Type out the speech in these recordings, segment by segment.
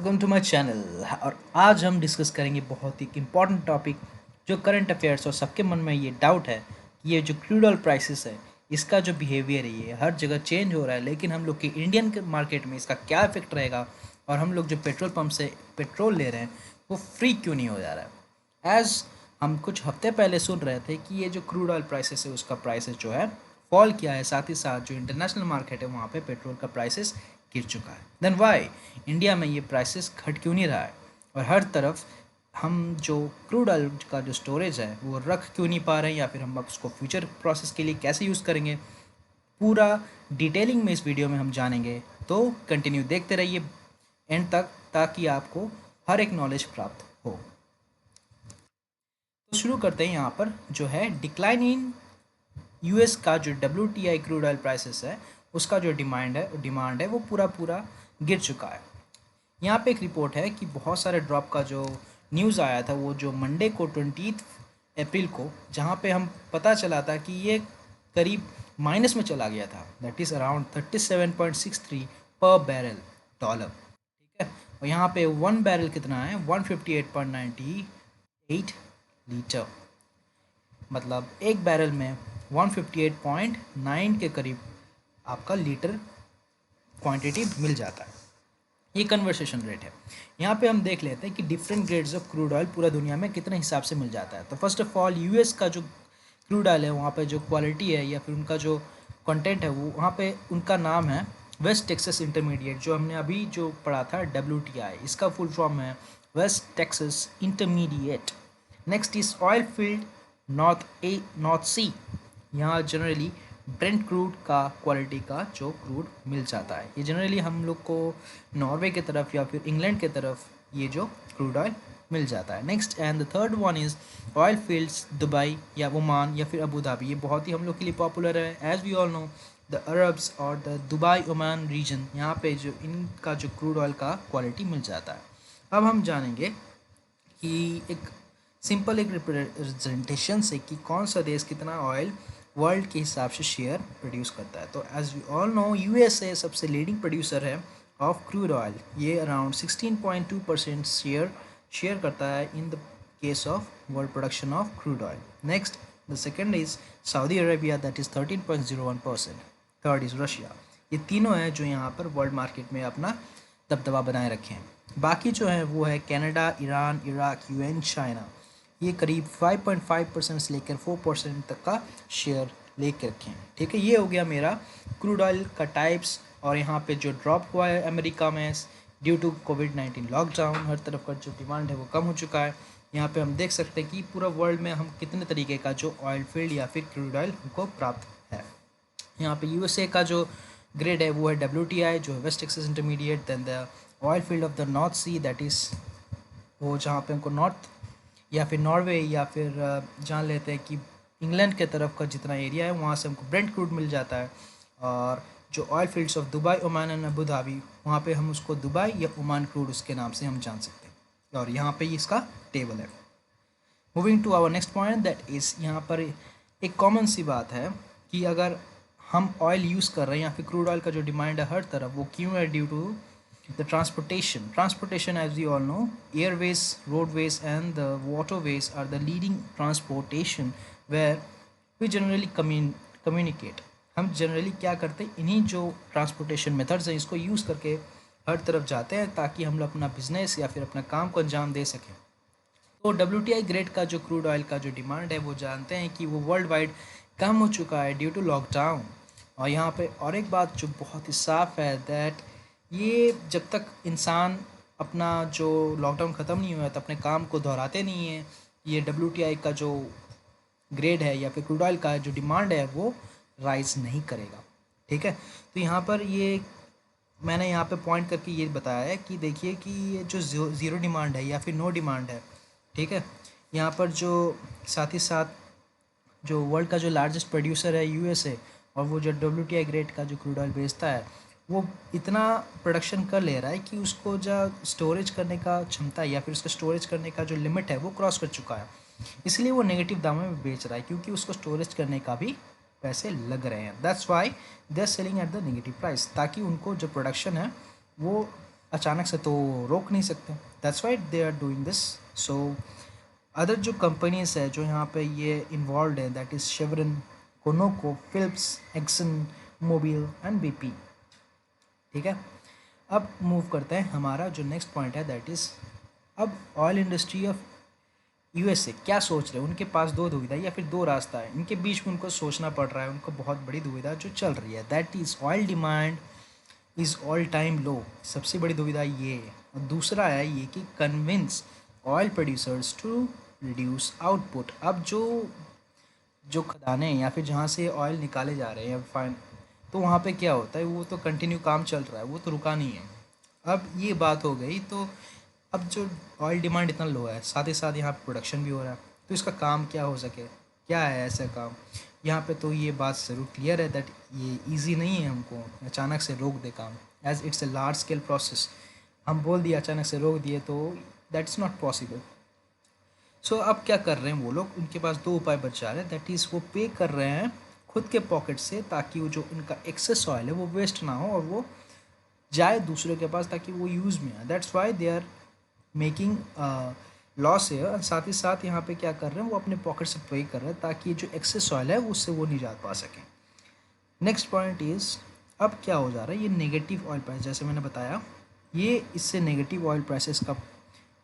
Welcome to my channel. और आज हम डिस्कस करेंगे बहुत ही इम्पॉर्टेंट टॉपिक जो करंट अफेयर्स और सबके मन में ये डाउट है कि ये जो क्रूड ऑयल प्राइसेस है इसका जो बिहेवियर है ये हर जगह चेंज हो रहा है, लेकिन हम लोग के इंडियन के मार्केट में इसका क्या इफेक्ट रहेगा और हम लोग जो पेट्रोल पंप से पेट्रोल ले रहे हैं वो फ्री क्यों नहीं हो जा रहा है। एज हम कुछ हफ्ते पहले सुन रहे थे कि ये जो क्रूड ऑयल प्राइसेस है उसका प्राइसेस जो है फॉल किया है, साथ ही साथ जो इंटरनेशनल मार्केट है वहाँ पे पेट्रोल का प्राइसेस गिर चुका है। देन वाई इंडिया में ये प्राइसेस घट क्यों नहीं रहा है और हर तरफ हम जो क्रूड ऑयल का जो स्टोरेज है वो रख क्यों नहीं पा रहे हैं, या फिर हम उसको फ्यूचर प्रोसेस के लिए कैसे यूज़ करेंगे, पूरा डिटेलिंग में इस वीडियो में हम जानेंगे। तो कंटिन्यू देखते रहिए एंड तक ताकि आपको हर एक नॉलेज प्राप्त हो। तो शुरू करते हैं। यहाँ पर जो है डिक्लाइन इन यूएस का जो WTI क्रूड ऑयल प्राइसेस है उसका जो डिमांड है वो पूरा गिर चुका है। यहाँ पे एक रिपोर्ट है कि बहुत सारे ड्रॉप का जो न्यूज़ आया था वो जो मंडे को 20 अप्रैल को, जहाँ पे हम पता चला था कि ये करीब माइनस में चला गया था, दैट इज़ अराउंड 37.63 पर बैरल डॉलर। ठीक है, और यहाँ पे 1 बैरल कितना है 158.98 लीटर, मतलब एक बैरल में 158.9 के करीब आपका लीटर क्वांटिटी मिल जाता है। ये कन्वर्सेशन रेट है। यहाँ पे हम देख लेते हैं कि different grades of crude oil पूरा दुनिया में कितने हिसाब से मिल जाता है। तो फर्स्ट ऑफ ऑल यूएस का जो क्रूड ऑयल है वहाँ पे जो क्वालिटी है या फिर उनका जो कंटेंट है वो वहाँ पे उनका नाम है वेस्ट टेक्सास इंटरमीडिएट, जो हमने अभी जो पढ़ा था WTI, इसका फुल फॉर्म है West Texas Intermediate. Next is oil field North Sea. यहाँ जनरली ब्रेंट क्रूड का क्वालिटी का जो क्रूड मिल जाता है, ये जनरली हम लोग को नॉर्वे के तरफ या फिर इंग्लैंड के तरफ ये जो क्रूड ऑयल मिल जाता है। Next and the third one is oil fields Dubai या ओमान या फिर अबू धाबी। ये बहुत ही हम लोग के लिए पॉपुलर है। As we all know the Arabs और द दुबई ओमान रीजन, यहाँ पे जो इनका जो क्रूड ऑयल का क्वालिटी मिल जाता है। अब हम जानेंगे कि एक सिंपल एक रिप्रेजेंटेशन से कि कौन सा देश कितना ऑयल वर्ल्ड के हिसाब से शेयर प्रोड्यूस करता है। तो as we all know USA सबसे लीडिंग प्रोड्यूसर है ऑफ क्रूड ऑयल, ये अराउंड 16.2% शेयर करता है in the case of world production of crude oil. Next the second is Saudi Arabia, that is 13.01%। Third is Russia. ये तीनों हैं जो यहाँ पर वर्ल्ड मार्केट में अपना दबदबा बनाए रखे हैं। बाकी जो है वो है Canada, Iran, Iraq, UN, China. ये करीब 5.5% से लेकर 4% तक का शेयर लेके रखे हैं। ठीक है, ये हो गया मेरा क्रूड ऑयल का टाइप्स। और यहाँ पे जो ड्रॉप हुआ है अमेरिका में ड्यू टू कोविड-19 लॉकडाउन, हर तरफ का जो डिमांड है वो कम हो चुका है। यहाँ पे हम देख सकते हैं कि पूरा वर्ल्ड में हम कितने तरीके का जो ऑयल फील्ड या फिर क्रूड ऑयल हमको प्राप्त है। यहाँ पे यूएसए का जो ग्रेड है वो है WTI, जो है West Texas Intermediate. Then the oil field of the North Sea, that is वो जहाँ पे हमको नॉर्थ या फिर नॉर्वे या फिर जान लेते हैं कि इंग्लैंड के तरफ का जितना एरिया है वहाँ से हमको ब्रेंट क्रूड मिल जाता है। और जो oil fields of Dubai, Oman and Abu Dhabi, वहाँ पे हम उसको दुबई या ओमान क्रूड उसके नाम से हम जान सकते हैं। और यहाँ पे इसका टेबल है। Moving to our next point, that is यहाँ पर एक कॉमन सी बात है कि अगर हम ऑयल यूज़ कर रहे हैं या फिर क्रूड ऑयल का जो डिमांड है हर तरफ, वो क्यों है? Due to the transportation, as we all know, airways, roadways and the waterways are the leading transportation where we generally communicate। हम जनरली क्या करते हैं, इन्हीं जो ट्रांसपोर्टेशन मेथड्स हैं इसको यूज़ करके हर तरफ जाते हैं ताकि हम लोग अपना बिजनेस या फिर अपना काम को अंजाम दे सकें। तो WTI ग्रेड का जो क्रूड ऑयल का जो डिमांड है वो जानते हैं कि वो वर्ल्ड वाइड कम हो चुका है ड्यू टू लॉकडाउन। और यहाँ पे और एक बात जो बहुत ही साफ़ है, दैट ये जब तक इंसान अपना जो लॉकडाउन ख़त्म नहीं हुआ तो अपने काम को दोहराते नहीं है, ये WTI का जो ग्रेड है या फिर क्रूड ऑयल का जो डिमांड है वो राइज नहीं करेगा। ठीक है, तो यहाँ पर ये मैंने यहाँ पे पॉइंट करके ये बताया है कि देखिए कि ये जो ज़ीरो डिमांड है या फिर नो डिमांड है, ठीक है, यहाँ पर जो साथ ही साथ जो वर्ल्ड का जो लार्जेस्ट प्रोड्यूसर है यूएसए, और वो जो WTI ग्रेड का जो क्रूड ऑयल बेचता है वो इतना प्रोडक्शन कर ले रहा है कि उसको जो स्टोरेज करने का क्षमता या फिर उसका स्टोरेज करने का जो लिमिट है वो क्रॉस कर चुका है। इसलिए वो नेगेटिव दामों में बेच रहा है क्योंकि उसको स्टोरेज करने का भी पैसे लग रहे हैं। That's why they are selling at the negative price, ताकि उनको जो प्रोडक्शन है वो अचानक से तो रोक नहीं सकते, that's why they are doing this. So other जो कंपनीज है जो यहाँ पे ये इन्वॉल्व है, that is Chevron, Conoco, Phillips, Exxon Mobil and BP. ठीक है, अब मूव करते हैं, हमारा जो नेक्स्ट पॉइंट है दैट इज़ अब ऑयल इंडस्ट्री ऑफ यूएसए क्या सोच रहे हैं। उनके पास दो दुविधा या फिर दो रास्ता है, इनके बीच में उनको सोचना पड़ रहा है, उनको बहुत बड़ी दुविधा जो चल रही है, that is oil demand is all time low. सबसे बड़ी दुविधा ये है। और दूसरा है ये कि convince oil producers to reduce output. अब जो जो खदानें या फिर जहाँ से ऑयल निकाले जा रहे हैं फाइन, तो वहाँ पे क्या होता है, वो तो कंटिन्यू काम चल रहा है, वो तो रुका नहीं है। अब ये बात हो गई, तो अब जो ऑयल डिमांड इतना लो है, साथ ही साथ यहाँ पे प्रोडक्शन भी हो रहा है, तो इसका काम क्या हो सके, क्या है ऐसा काम यहाँ पे। तो ये बात ज़रूर क्लियर है दैट ये इजी नहीं है हमको अचानक से रोक दे काम, as it's a large scale process. हम बोल दिए अचानक से रोक दिए तो दैट्स नॉट पॉसिबल। सो अब क्या कर रहे हैं वो लोग, उनके पास दो उपाय बच जा रहे हैं, दैट इज़ वो पे कर रहे हैं खुद के पॉकेट से, ताकि वो जो उनका एक्सेस ऑयल है वो वेस्ट ना हो और वो जाए दूसरों के पास ताकि वो यूज़ में आए। That's why they are making loss है। और साथ ही साथ यहाँ पे क्या कर रहे हैं, वो अपने पॉकेट से पे कर रहे हैं ताकि जो एक्सेस ऑयल है उससे वो निजात पा सकें। नेक्स्ट पॉइंट इज़ अब क्या हो जा रहा है, ये नेगेटिव ऑयल प्राइस, जैसे मैंने बताया, ये इससे नेगेटिव ऑयल प्राइसेस का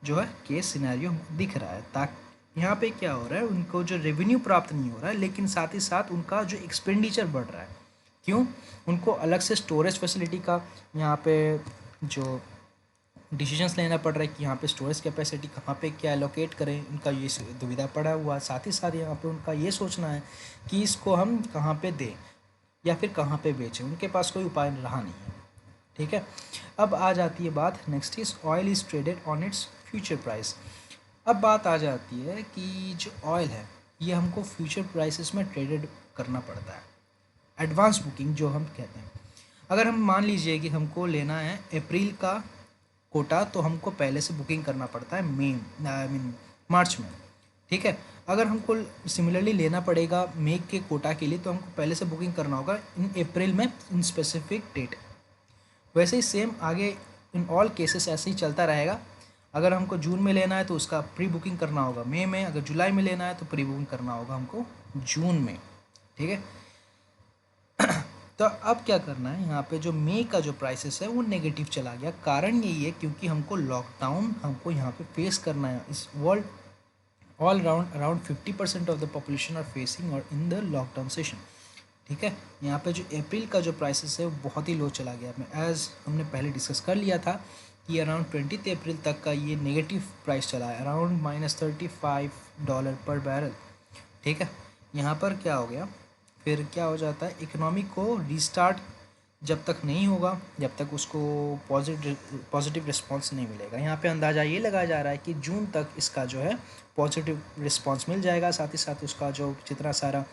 जो है केस सिनेरियो दिख रहा है। ताकि यहाँ पे क्या हो रहा है, उनको जो रेवेन्यू प्राप्त नहीं हो रहा है, लेकिन साथ ही साथ उनका जो एक्सपेंडिचर बढ़ रहा है। क्यों? उनको अलग से स्टोरेज फैसिलिटी का यहाँ पे जो डिसीजंस लेना पड़ रहा है कि यहाँ पे स्टोरेज कैपेसिटी कहाँ पे क्या एलोकेट करें, उनका ये दुविधा पड़ा हुआ। साथ ही साथ यहाँ पे उनका ये सोचना है कि इसको हम कहाँ पे दें या फिर कहाँ पे बेचें, उनके पास कोई उपाय रहा नहीं है। ठीक है, अब आ जाती है बात, next is oil is traded on its future price. अब बात आ जाती है कि जो ऑयल है ये हमको फ्यूचर प्राइसेस में ट्रेडेड करना पड़ता है, एडवांस बुकिंग जो हम कहते हैं। अगर हम मान लीजिए कि हमको लेना है अप्रैल का कोटा, तो हमको पहले से बुकिंग करना पड़ता है मई आई मीन मार्च में। ठीक है, अगर हमको सिमिलरली लेना पड़ेगा मई के कोटा के लिए, तो हमको पहले से बुकिंग करना होगा इन अप्रैल में इन स्पेसिफिक डेट। वैसे ही सेम आगे इन ऑल केसेस ऐसे ही चलता रहेगा। अगर हमको जून में लेना है तो उसका प्री बुकिंग करना होगा मई में, अगर जुलाई में लेना है तो प्री बुकिंग करना होगा हमको जून में। ठीक है, तो अब क्या करना है, यहाँ पे जो मई का जो प्राइसेस है वो नेगेटिव चला गया। कारण यही है क्योंकि हमको लॉकडाउन हमको यहाँ पे फेस करना है। इस world all round around 50% of the population are facing और इन द लॉकडाउन सेशन। ठीक है, यहाँ पे जो अप्रैल का जो प्राइसेस है वो बहुत ही लो चला गया। मैं एज हमने पहले डिस्कस कर लिया था कि अराउंड 20 अप्रैल तक का ये नेगेटिव प्राइस चला है, अराउंड -$35 पर बैरल। ठीक है, यहाँ पर क्या हो गया, फिर क्या हो जाता है, इकोनॉमी को रीस्टार्ट जब तक नहीं होगा, जब तक उसको पॉजिटिव रिस्पांस नहीं मिलेगा। यहाँ पे अंदाज़ा ये लगाया जा रहा है कि जून तक इसका जो है पॉजिटिव रिस्पांस मिल जाएगा। साथ ही साथ उसका जो जितना सारा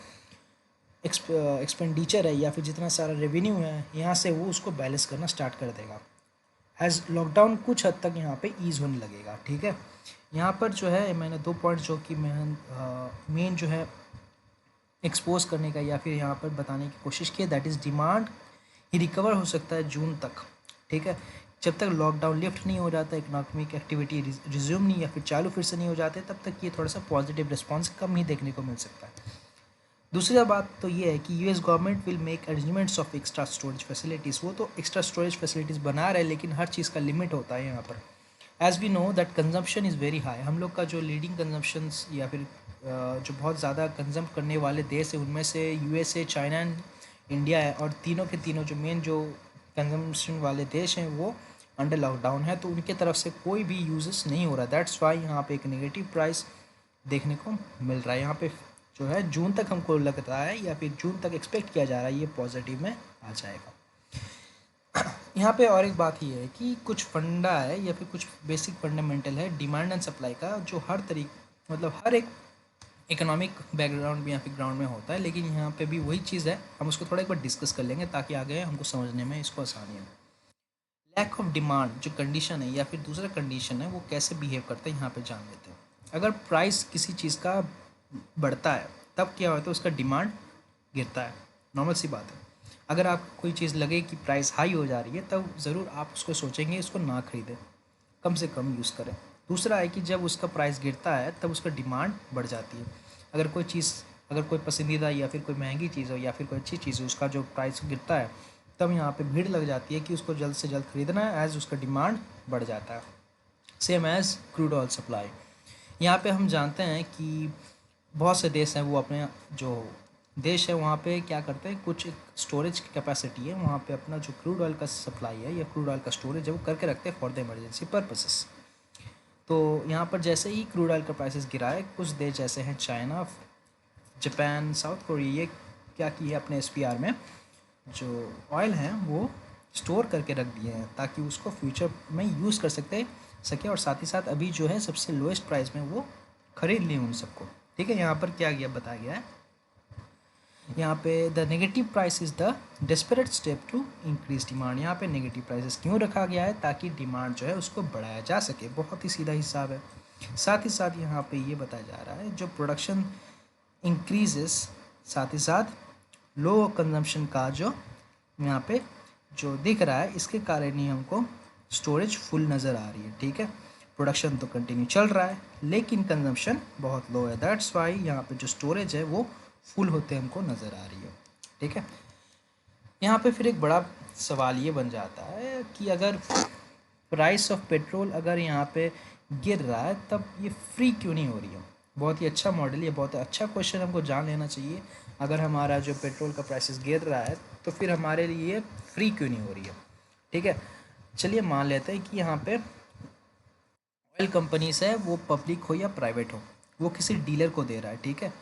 एक्सपेंडिचर है या फिर जितना सारा रेवेन्यू है यहाँ से वो उसको बैलेंस करना स्टार्ट कर देगा। एज लॉकडाउन कुछ हद तक यहाँ पे ईज होने लगेगा। ठीक है, यहाँ पर जो है मैंने दो पॉइंट जो कि मेन जो है एक्सपोज करने का या फिर यहाँ पर बताने की कोशिश की, that is demand he recover हो सकता है जून तक। ठीक है, जब तक लॉकडाउन लिफ्ट नहीं हो जाता, इकोनॉमिक एक्टिविटी रिज्यूम नहीं या फिर चालू फिर से नहीं हो जाते, तब तक ये थोड़ा सा पॉजिटिव रिस्पॉन्स कम ही देखने को मिल सकता है। दूसरी बात तो ये है कि US government will make arrangements of extra storage facilities. वो तो एक्स्ट्रा स्टोरेज फैसिलिटीज़ बना रहे हैं, लेकिन हर चीज़ का लिमिट होता है यहाँ पर। As we know that consumption is very high. हम लोग का जो लीडिंग कंजम्पशंस या फिर जो बहुत ज़्यादा कंजम करने वाले देश है, उनमें से यूएसए, चाइना एंड इंडिया है। और तीनों के तीनों जो मेन जो कंजम्पशन वाले देश हैं वो अंडर लॉकडाउन है, तो उनके तरफ से कोई भी यूजेस नहीं हो रहा। दैट्स वाई यहाँ पे एक नेगेटिव प्राइस देखने को मिल रहा है। यहाँ पे जो है जून तक हमको लगता है या फिर जून तक एक्सपेक्ट किया जा रहा है ये पॉजिटिव में आ जाएगा। यहाँ पे और एक बात ये है कि कुछ फंडा है या फिर कुछ बेसिक फंडामेंटल है डिमांड एंड सप्लाई का, जो हर तरीके मतलब हर एक इकोनॉमिक बैकग्राउंड में या फिर ग्राउंड में होता है, लेकिन यहाँ पे भी वही चीज़ है। हम उसको थोड़ा एक बार डिस्कस कर लेंगे ताकि आगे हमको समझने में इसको आसानी हो। लैक ऑफ डिमांड जो कंडीशन है या फिर दूसरा कंडीशन है वो कैसे बिहेव करता है यहाँ पे जान लेते हैं। अगर प्राइस किसी चीज़ का बढ़ता है तब क्या होता है, उसका डिमांड गिरता है, नॉर्मल सी बात है। अगर आप कोई चीज़ लगे कि प्राइस हाई हो जा रही है तब ज़रूर आप उसको सोचेंगे इसको ना खरीदें, कम से कम यूज़ करें। दूसरा है कि जब उसका प्राइस गिरता है तब उसका डिमांड बढ़ जाती है। अगर कोई चीज़, अगर कोई पसंदीदा या फिर कोई महंगी चीज़ हो या फिर कोई अच्छी चीज़ हो, उसका जो प्राइस गिरता है तब यहाँ पे भीड़ लग जाती है कि उसको जल्द से जल्द खरीदना है, एज़ उसका डिमांड बढ़ जाता है। Same as crude oil supply. यहाँ पे हम जानते हैं कि बहुत से देश हैं वो अपने जो देश है वहाँ पे क्या करते हैं, कुछ एक स्टोरेज की कैपेसिटी है वहाँ पे अपना जो क्रूड ऑयल का सप्लाई है या क्रूड ऑयल का स्टोरेज है वो करके रखते हैं फॉर द इमरजेंसी पर्पसेस। तो यहाँ पर जैसे ही क्रूड ऑयल का प्राइसेस गिरा है, कुछ देश जैसे हैं चाइना, जापान, साउथ कोरिया, ये क्या किए अपने एसपीआर में जो ऑयल हैं वो स्टोर करके रख दिए हैं ताकि उसको फ्यूचर में यूज़ कर सके और साथ ही साथ अभी जो है सबसे लोएस्ट प्राइस में वो खरीद लें उन सबको। ठीक है, यहाँ पर क्या गया बताया गया है, यहाँ पे the negative price is the desperate step to increase demand. यहाँ पे नेगेटिव प्राइसेस क्यों रखा गया है, ताकि डिमांड जो है उसको बढ़ाया जा सके। बहुत ही सीधा हिसाब है। साथ ही साथ यहाँ पे ये बताया जा रहा है जो प्रोडक्शन इंक्रीजेस, साथ ही साथ लो कंजम्पशन का जो यहाँ पे जो दिख रहा है इसके कारण ही हमको स्टोरेज फुल नज़र आ रही है। ठीक है, प्रोडक्शन तो कंटिन्यू चल रहा है लेकिन कंजम्पशन बहुत लो है, दैट्स वाई यहाँ पे जो स्टोरेज है वो फुल होते हमको नज़र आ रही है। ठीक है, यहाँ पे फिर एक बड़ा सवाल ये बन जाता है कि अगर प्राइस ऑफ पेट्रोल अगर यहाँ पे गिर रहा है तब ये फ्री क्यों नहीं हो रही है। बहुत ही अच्छा मॉडल, ये बहुत अच्छा क्वेश्चन हमको जान लेना चाहिए। अगर हमारा जो पेट्रोल का प्राइसेस गिर रहा है तो फिर हमारे लिए फ्री क्यों नहीं हो रही है। ठीक है, चलिए मान लेते हैं कि यहाँ पे ऑयल कंपनीज है वो पब्लिक हो या प्राइवेट हो, वो किसी डीलर को दे रहा है। ठीक है,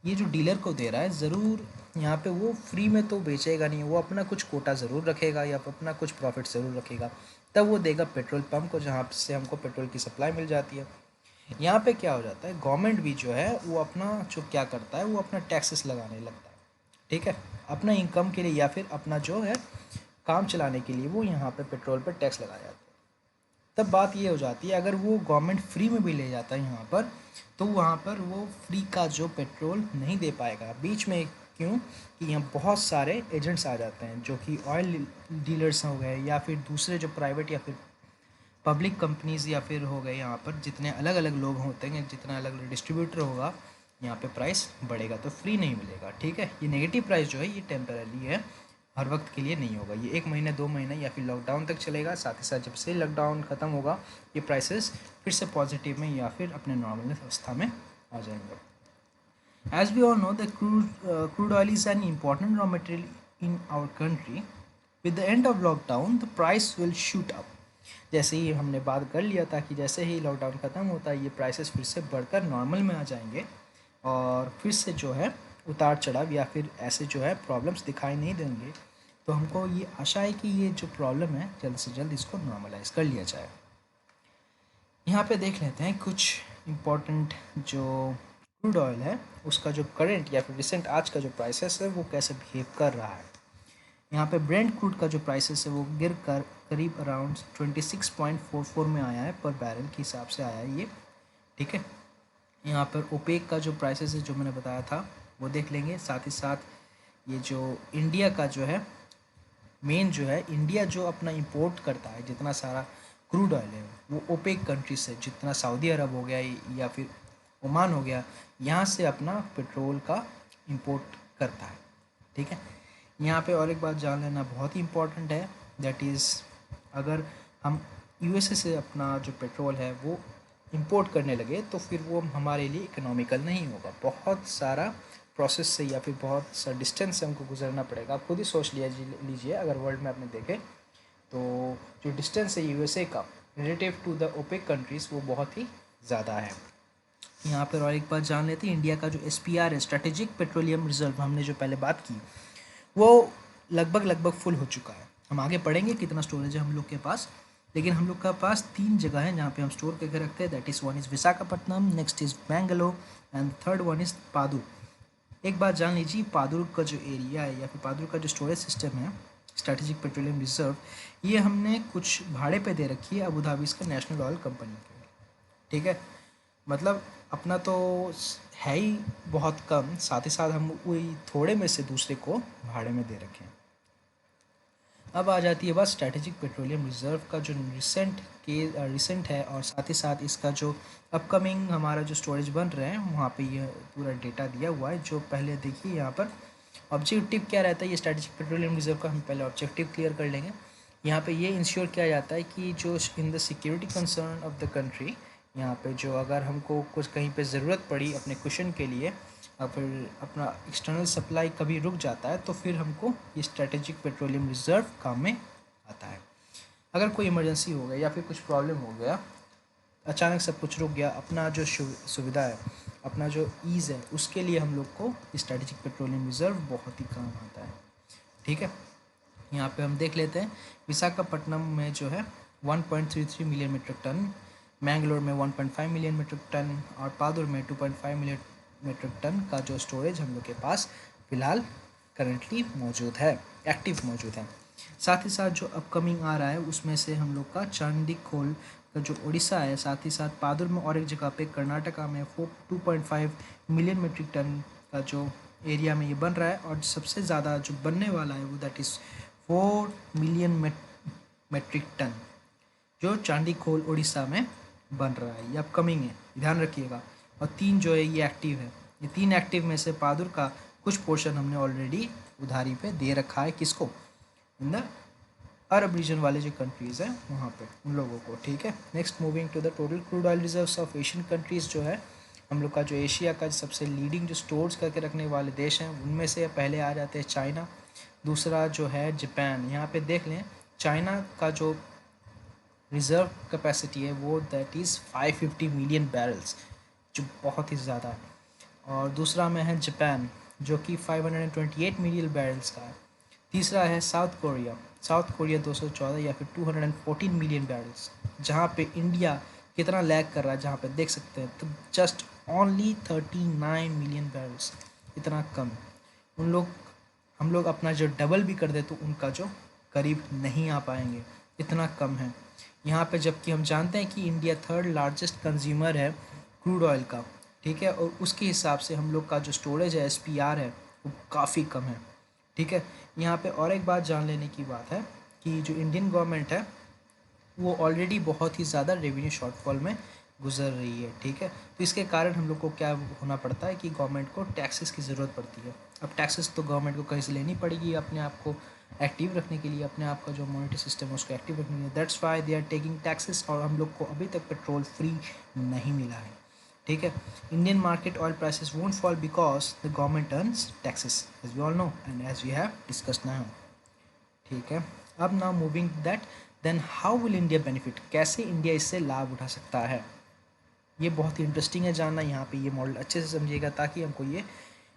ये जो डीलर को दे रहा है ज़रूर यहाँ पे वो फ्री में तो बेचेगा नहीं, वो अपना कुछ कोटा ज़रूर रखेगा या अपना कुछ प्रॉफिट ज़रूर रखेगा, तब वो देगा पेट्रोल पंप को जहाँ से हमको पेट्रोल की सप्लाई मिल जाती है। यहाँ पे क्या हो जाता है, गवर्नमेंट भी जो है वो अपना जो क्या करता है वो अपना टैक्सेस लगाने लगता है। ठीक है, अपना इनकम के लिए या फिर अपना जो है काम चलाने के लिए वो यहाँ पे पेट्रोल पर टैक्स लगाया जाता है। तब बात ये हो जाती है अगर वो गवर्नमेंट फ्री में भी ले जाता है यहाँ पर तो वहाँ पर वो फ्री का जो पेट्रोल नहीं दे पाएगा बीच में। क्यों कि यहाँ बहुत सारे एजेंट्स आ जाते हैं जो कि ऑयल डीलर्स हो गए या फिर दूसरे जो प्राइवेट या फिर पब्लिक कंपनीज़ या फिर हो गए, यहाँ पर जितने अलग अलग लोग होते हैं, जितना अलग अलग डिस्ट्रीब्यूटर होगा यहाँ पे प्राइस बढ़ेगा तो फ्री नहीं मिलेगा। ठीक है, ये नेगेटिव प्राइस जो है ये टेम्पररी है, हर वक्त के लिए नहीं होगा। ये 1 महीने 2 महीने या फिर लॉकडाउन तक चलेगा। साथ ही साथ जब से लॉकडाउन ख़त्म होगा ये प्राइसेस फिर से पॉजिटिव में या फिर अपने नॉर्मल अवस्था में आ जाएंगे। As we all know, the crude oil is an important raw material in our country. With the end of lockdown, the price will shoot up. जैसे ही हमने बात कर लिया था कि जैसे ही लॉकडाउन ख़त्म होता है ये प्राइसेस फिर से बढ़कर नॉर्मल में आ जाएंगे और फिर से जो है उतार चढ़ाव या फिर ऐसे जो है प्रॉब्लम्स दिखाई नहीं देंगे। तो हमको ये आशा है कि ये जो प्रॉब्लम है जल्द से जल्द इसको नॉर्मलाइज कर लिया जाए। यहाँ पे देख लेते हैं कुछ इम्पोर्टेंट जो क्रूड ऑयल है उसका जो करंट या फिर रिसेंट आज का जो प्राइसेस है वो कैसे बिहेव कर रहा है। यहाँ पे ब्रेंट क्रूड का जो प्राइसेस है वो गिर कर करीब अराउंड 26.44 में आया है, पर बैरल के हिसाब से आया है ये। ठीक है, यहाँ पर ओपेक का जो प्राइसेस है जो मैंने बताया था वो देख लेंगे। साथ ही साथ ये जो इंडिया का जो है मेन जो है, इंडिया जो अपना इंपोर्ट करता है जितना सारा क्रूड ऑयल है वो ओपेक कंट्री से, जितना सऊदी अरब हो गया या फिर ओमान हो गया, यहाँ से अपना पेट्रोल का इंपोर्ट करता है। ठीक है, यहाँ पे और एक बात जान लेना बहुत ही इम्पोर्टेंट है, दैट इज़ अगर हम यूएसए से अपना जो पेट्रोल है वो इंपोर्ट करने लगे तो फिर वो हमारे लिए इकोनॉमिकल नहीं होगा। बहुत सारा प्रोसेस से या फिर बहुत सा डिस्टेंस से हमको गुजरना पड़ेगा। आप खुद ही सोच लीजिए अगर वर्ल्ड मैप में देखें तो जो डिस्टेंस है यूएसए का relative to the OPEC countries वो बहुत ही ज़्यादा है। यहाँ पर और एक बात जान लेते हैं, इंडिया का जो एसपीआर है, स्ट्रेटेजिक पेट्रोलियम रिजर्व, हमने जो पहले बात की वो लगभग फुल हो चुका है। हम आगे पढ़ेंगे कितना स्टोरेज है हम लोग के पास, लेकिन हम लोग का पास 3 जगह है जहाँ पे हम स्टोर करके रखते हैं। That is one is Visakhapatnam, next is Bangalore and third one is Padur. एक बात जान लीजिए, पादुर का जो एरिया है या फिर पादुर का जो स्टोरेज सिस्टम है स्ट्रेटेजिक पेट्रोलियम रिजर्व, ये हमने कुछ भाड़े पे दे रखी है अबू धाबी का नेशनल ऑयल कंपनी के। ठीक है, मतलब अपना तो है ही बहुत कम, साथ ही साथ हम वही थोड़े में से दूसरे को भाड़े में दे रखे हैं। अब आ जाती है बात स्ट्रैटेजिक पेट्रोलियम रिजर्व का, जो रिसेंट है, और साथ ही साथ इसका जो अपकमिंग हमारा जो स्टोरेज बन रहे हैं वहाँ पे ये पूरा डेटा दिया हुआ है। जो पहले देखिए यहाँ पर ऑब्जेक्टिव क्या रहता है, ये स्ट्रैटेजिक पेट्रोलियम रिजर्व का हम पहले ऑब्जेक्टिव क्लियर कर लेंगे। यहाँ पे ये इंश्योर किया जाता है कि जो in the security concern of the country, यहाँ पे जो अगर हमको कुछ कहीं पे ज़रूरत पड़ी अपने क्वेश्चन के लिए, और फिर अपना एक्सटर्नल सप्लाई कभी रुक जाता है, तो फिर हमको ये स्ट्रैटेजिक पेट्रोलियम रिजर्व काम में आता है। अगर कोई इमरजेंसी हो गया या फिर कुछ प्रॉब्लम हो गया, अचानक सब कुछ रुक गया, अपना जो सुविधा है, अपना जो ईज़ है, उसके लिए हम लोग को स्ट्रैटेजिक पेट्रोलियम रिजर्व बहुत ही काम आता है। ठीक है, यहाँ पे हम देख लेते हैं विशाखापट्टनम में जो है 1.33 मिलियन मीट्रिक टन, मैंगलोर में 1.5 मिलियन मीट्रिक टन, और पादुर में 2.5 मिलियन मीट्रिक टन का जो स्टोरेज हम लोग के पास फ़िलहाल करंटली मौजूद है, एक्टिव मौजूद है। साथ ही साथ जो अपकमिंग आ रहा है उसमें से हम लोग का चांदीखोल का जो उड़ीसा है, साथ ही साथ पादुर में और एक जगह पे कर्नाटका में 2.5 मिलियन मीट्रिक टन का जो एरिया में ये बन रहा है, और सबसे ज़्यादा जो बनने वाला है वो that is 4 million metric tonne जो चांदीखोल उड़ीसा में बन रहा है। ये अपकमिंग है, ध्यान रखिएगा। और 3 जो है ये एक्टिव है। ये 3 एक्टिव में से पादुर का कुछ पोर्शन हमने ऑलरेडी उधारी पे दे रखा है, किसको, इन द अरब रीजन वाले जो कंट्रीज़ हैं वहाँ पे उन लोगों को। ठीक है, next moving to the total crude oil reserves of Asian countries, जो है हम लोग का जो एशिया का सबसे लीडिंग जो स्टोर्स करके रखने वाले देश हैं, उनमें से पहले आ जाते हैं चाइना, दूसरा जो है जापान। यहाँ पे देख लें चाइना का जो रिज़र्व कैपेसिटी है वो दैट इज़ 550 मिलियन बैरल्स, जो बहुत ही ज़्यादा है। और दूसरा में है जापान जो कि 528 मिलियन बैरल्स का है। तीसरा है साउथ कोरिया 214 या फिर 214 मिलियन बैरल्स, जहाँ पे इंडिया कितना लैग कर रहा है, जहाँ पे देख सकते हैं तो जस्ट ओनली 39 मिलियन बैरल्स, इतना कम। हम लोग अपना जो डबल भी कर दे तो उनका जो करीब नहीं आ पाएंगे, इतना कम है यहाँ पे। जबकि हम जानते हैं कि इंडिया 3rd लार्जेस्ट कंज्यूमर है क्रूड ऑयल का। ठीक है, और उसके हिसाब से हम लोग का जो स्टोरेज है SPR है वो काफ़ी कम है। ठीक है, यहाँ पे और एक बात जान लेने की बात है कि जो इंडियन गवर्नमेंट है वो ऑलरेडी बहुत ही ज़्यादा रेवेन्यू शॉर्टफॉल में गुजर रही है। ठीक है, तो इसके कारण हम लोग को क्या होना पड़ता है कि गवर्नमेंट को टैक्सेस की ज़रूरत पड़ती है। अब टैक्सेस तो गवर्नमेंट को कहीं से लेनी पड़ेगी अपने आप को एक्टिव रखने के लिए, अपने आप का जो मॉनेटरी सिस्टम है उसको एक्टिव रखने के लिए। That's why they are taking taxes, और हम लोग को अभी तक पेट्रोल फ्री नहीं मिला है। ठीक है, Indian market oil prices won't fall because the government earns taxes, as we all know and as we have discussed now. ठीक है, अब now moving that then how will India benefit, कैसे India इससे लाभ उठा सकता है, ये बहुत ही इंटरेस्टिंग है जानना। यहाँ पे ये मॉडल अच्छे से समझिएगा ताकि हमको ये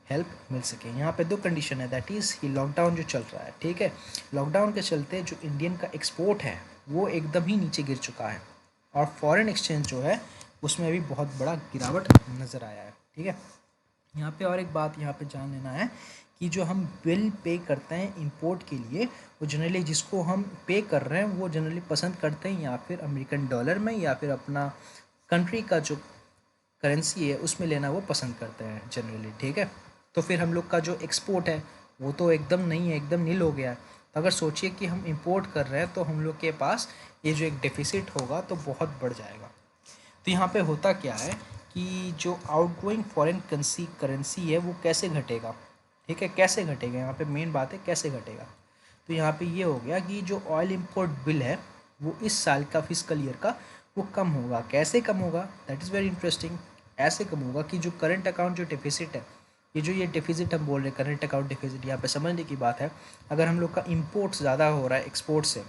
हेल्प मिल सके। यहाँ पे 2 कंडीशन है, दैट इज़ ये लॉकडाउन जो चल रहा है। ठीक है, लॉकडाउन के चलते जो इंडियन का एक्सपोर्ट है वो एकदम ही नीचे गिर चुका है, और फॉरेन एक्सचेंज जो है उसमें भी बहुत बड़ा गिरावट नज़र आया है। ठीक है, यहाँ पे और एक बात यहाँ पे जान लेना है कि जो हम बिल पे करते हैं इंपोर्ट के लिए, वो जनरली जिसको हम पे कर रहे हैं वो जनरली पसंद करते हैं या फिर अमेरिकन डॉलर में या फिर अपना कंट्री का जो करेंसी है उसमें लेना वो पसंद करते हैं जनरली। ठीक है, तो फिर हम लोग का जो एक्सपोर्ट है वो तो एकदम नहीं है, एकदम नील हो गया है। तो अगर सोचिए कि हम इंपोर्ट कर रहे हैं तो हम लोग के पास ये जो एक डेफिसिट होगा तो बहुत बढ़ जाएगा। तो यहाँ पे होता क्या है कि जो आउटगोइंग फॉरेन करेंसी है वो कैसे घटेगा। ठीक है, कैसे घटेगा, यहाँ पे मेन बात है कैसे घटेगा। तो यहाँ पे ये हो गया कि जो ऑयल इंपोर्ट बिल है वो इस साल का फिस्कल ईयर का वो कम होगा। कैसे कम होगा, दैट इज़ वेरी इंटरेस्टिंग। ऐसे कम होगा कि जो करंट अकाउंट जो डेफिसिट है, ये डेफिसिट हम बोल रहे हैं करंट अकाउंट डेफिसिट, यहाँ पे समझने की बात है। अगर हम लोग का इंपोर्ट ज़्यादा हो रहा है एक्सपोर्ट से,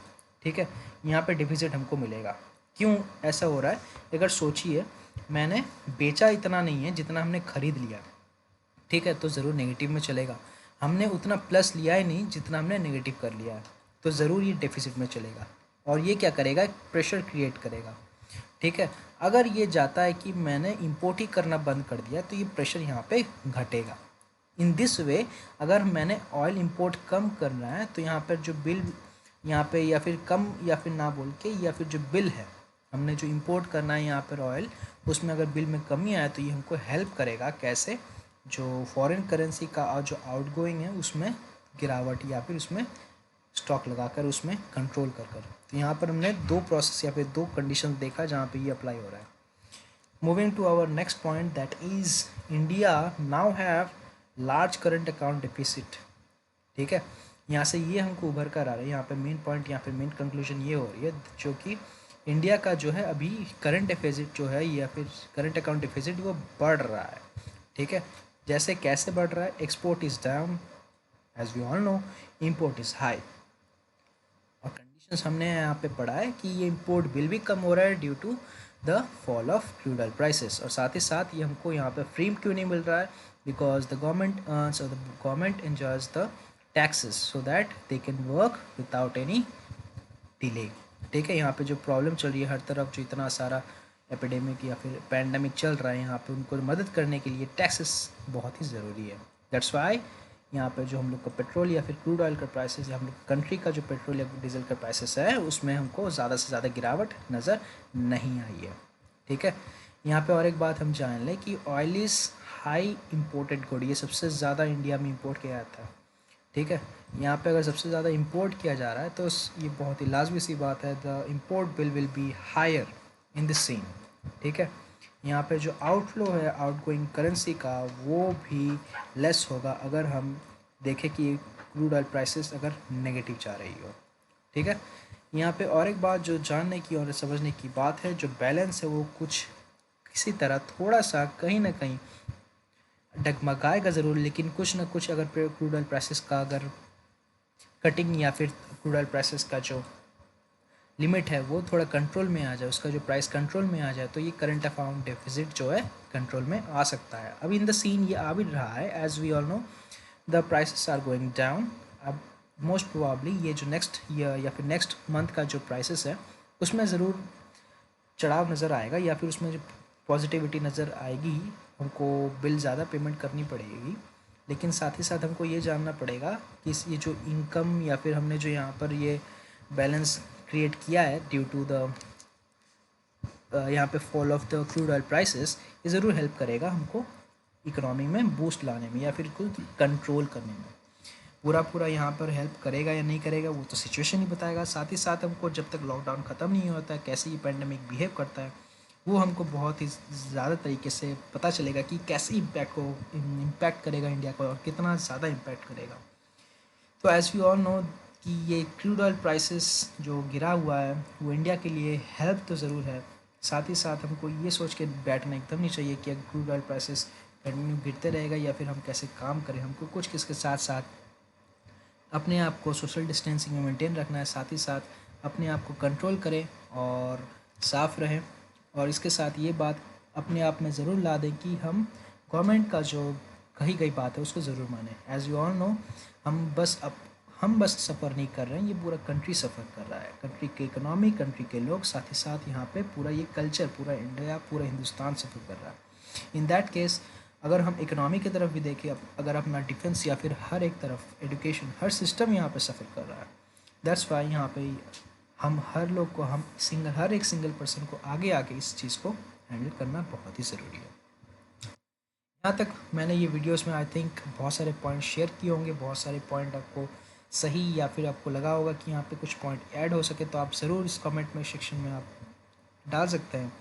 ठीक है, यहाँ पे डेफिसिट हमको मिलेगा। क्यों ऐसा हो रहा है, अगर सोचिए मैंने बेचा इतना नहीं है जितना हमने खरीद लिया, ठीक है, तो ज़रूर नेगेटिव में चलेगा। हमने उतना प्लस लिया ही नहीं जितना हमने नेगेटिव कर लिया है, तो ज़रूर ये डेफिसिट में चलेगा। और ये क्या करेगा, प्रेशर क्रिएट करेगा। ठीक है, अगर ये जाता है कि मैंने इंपोर्ट ही करना बंद कर दिया तो ये प्रेशर यहाँ पे घटेगा। इन दिस वे अगर मैंने ऑयल इंपोर्ट कम करना है तो यहाँ पर जो बिल यहाँ पे या फिर कम या फिर ना बोल के या फिर जो बिल है हमने जो इंपोर्ट करना है यहाँ पर ऑयल, उसमें अगर बिल में कमी आए तो ये हमको हेल्प करेगा कैसे, जो फॉरेन करेंसी का जो आउटगोइंग है उसमें गिरावट या फिर उसमें स्टॉक लगाकर उसमें कंट्रोल कर। तो यहाँ पर हमने दो प्रोसेस या फिर दो कंडीशन देखा जहाँ पे ये अप्लाई हो रहा है। Moving to our next point, that is India now have large current account deficit. ठीक है, यहाँ से ये हमको उभर कर आ रहा है, यहाँ पे मेन पॉइंट या फिर मेन कंक्लूजन ये हो रही है जो कि इंडिया का जो है अभी करंट डिफिसिट जो है या फिर करंट अकाउंट डिफिसिट वो बढ़ रहा है। ठीक है, जैसे कैसे बढ़ रहा है, export is down as we all know, import is high. और कंडीशंस हमने यहाँ पे पढ़ा है कि ये इम्पोर्ट बिल भी कम हो रहा है due to the fall of crude oil prices, और साथ ही साथ ये हमको यहाँ पे फ्री क्यों नहीं मिल रहा है, बिकॉज द गवर्नमेंट अर्न्स और the government enjoys the taxes so that they can work without any delay. ठीक है, यहाँ पे जो प्रॉब्लम चल रही है हर तरफ, जो इतना सारा एपिडेमिक या फिर पैंडमिक चल रहा है, यहाँ पे उनको मदद करने के लिए टैक्सेस बहुत ही ज़रूरी है। दैट्स वाई यहाँ पे जो हम लोग का पेट्रोल या फिर क्रूड ऑयल का प्राइसेस या हम लोग कंट्री का जो पेट्रोल या डीजल का प्राइसेस है उसमें हमको ज़्यादा से ज़्यादा गिरावट नज़र नहीं आई है। ठीक है, यहाँ पे और एक बात हम जान लें कि oil is high imported good, ये सबसे ज़्यादा इंडिया में इम्पोर्ट किया जाता है। ठीक है, यहाँ पे अगर सबसे ज़्यादा इंपोर्ट किया जा रहा है तो ये बहुत ही लाजमी सी बात है, the import bill will be higher in this scene. ठीक है, यहाँ पे जो आउटफ्लो है आउटगोइंग करेंसी का वो भी लेस होगा अगर हम देखें कि क्रूड ऑयल प्राइसेस अगर नेगेटिव जा रही हो। ठीक है, यहाँ पे और एक बात जो जानने की और समझने की बात है, जो बैलेंस है वो कुछ किसी तरह थोड़ा सा कहीं ना कहीं डगमगाएगा ज़रूर, लेकिन कुछ ना कुछ अगर क्रूड ऑयल प्राइसेस का अगर कटिंग या फिर क्रूड ऑयल प्राइसेस का जो लिमिट है वो थोड़ा कंट्रोल में आ जाए, उसका जो प्राइस कंट्रोल में आ जाए, तो ये करंट अकाउंट डेफिसिट जो है कंट्रोल में आ सकता है। अब इन द सीन ये आ भी रहा है, as we all know the prices are going down. अब मोस्ट प्रोबेबली ये जो नेक्स्ट ईयर या फिर नेक्स्ट मंथ का जो प्राइसेस है उसमें ज़रूर चढ़ाव नज़र आएगा या फिर उसमें जो पॉजिटिविटी नज़र आएगी, हमको बिल ज़्यादा पेमेंट करनी पड़ेगी। लेकिन साथ ही साथ हमको ये जानना पड़ेगा कि ये जो इनकम या फिर हमने जो यहाँ पर ये बैलेंस क्रिएट किया है ड्यू टू द यहाँ पे fall of the crude oil prices, ये ज़रूर हेल्प करेगा हमको इकोनॉमी में बूस्ट लाने में या फिर कुछ कंट्रोल करने में। पूरा यहाँ पर हेल्प करेगा या नहीं करेगा वो तो सिचुएशन ही बताएगा। साथ ही साथ हमको जब तक लॉकडाउन ख़त्म नहीं होता है कैसे ये पैंडमिक बिहेव करता है वो हमको बहुत ही ज़्यादा तरीके से पता चलेगा कि कैसे इम्पैक्ट करेगा इंडिया को और कितना ज़्यादा इम्पैक्ट करेगा। तो एज़ वी ऑल नो कि ये क्रूड ऑयल प्राइसेस जो गिरा हुआ है वो इंडिया के लिए हेल्प तो ज़रूर है, साथ ही साथ हमको ये सोच के बैठना एकदम नहीं चाहिए कि अगर क्रूड ऑयल प्राइसेस कंटिन्यू गिरते रहेगा या फिर हम कैसे काम करें। हमको कुछ किसके साथ साथ अपने आप को सोशल डिस्टेंसिंग में मेंटेन रखना है, साथ ही साथ अपने आप को कंट्रोल करें और साफ़ रहें। और इसके साथ ये बात अपने आप में ज़रूर ला दें कि हम गवर्नमेंट का जो कही गई बात है उसको ज़रूर मानें। एज़ यू ऑल नो हम बस सफ़र नहीं कर रहे हैं, ये पूरा कंट्री सफ़र कर रहा है, कंट्री के इकोनॉमी, कंट्री के लोग, साथ ही साथ यहाँ पे पूरा ये कल्चर, पूरा इंडिया, पूरा हिंदुस्तान सफ़र कर रहा है। इन दैट केस अगर हम इकोनॉमी की तरफ भी देखें, अगर अपना डिफेंस या फिर हर एक तरफ एजुकेशन, हर सिस्टम यहाँ पे सफ़र कर रहा है। दैट्स वाई यहाँ पे हम हर लोग को हर एक सिंगल पर्सन को आगे आके इस चीज़ को हैंडल करना बहुत ही ज़रूरी है। यहाँ तक मैंने ये वीडियोस में आई थिंक बहुत सारे पॉइंट शेयर किए होंगे, बहुत सारे पॉइंट आपको सही या फिर आपको लगा होगा कि यहाँ पे कुछ पॉइंट ऐड हो सके तो आप ज़रूर इस कमेंट में सेक्शन में आप डाल सकते हैं।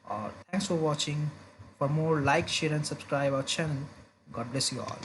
और thanks for watching. For more, like, share and subscribe our channel. God bless you all.